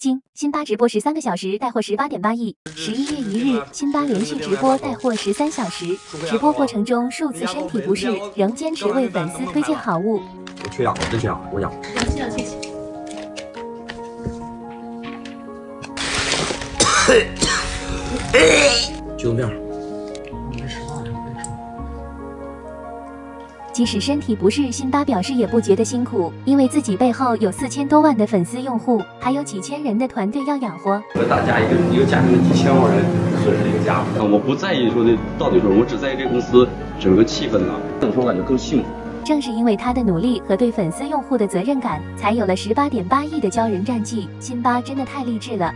经辛巴直播13个小时带货18.8亿。11月1日，辛巴连续直播带货13小时，直播过程中数次身体不适，仍坚持为粉丝推荐好物。我缺氧，真缺氧，我氧。激动面。即使身体不适，辛巴表示也不觉得辛苦，因为自己背后有4000多万的粉丝用户，还有几千人的团队要养活。和大家一个家庭的几千万人算是一个家。我不在意说到底说，我只在意这个公司整个气氛呢，这种时候感觉更幸福。正是因为他的努力和对粉丝用户的责任感，才有了18.8亿的骄人战绩。辛巴真的太励志了。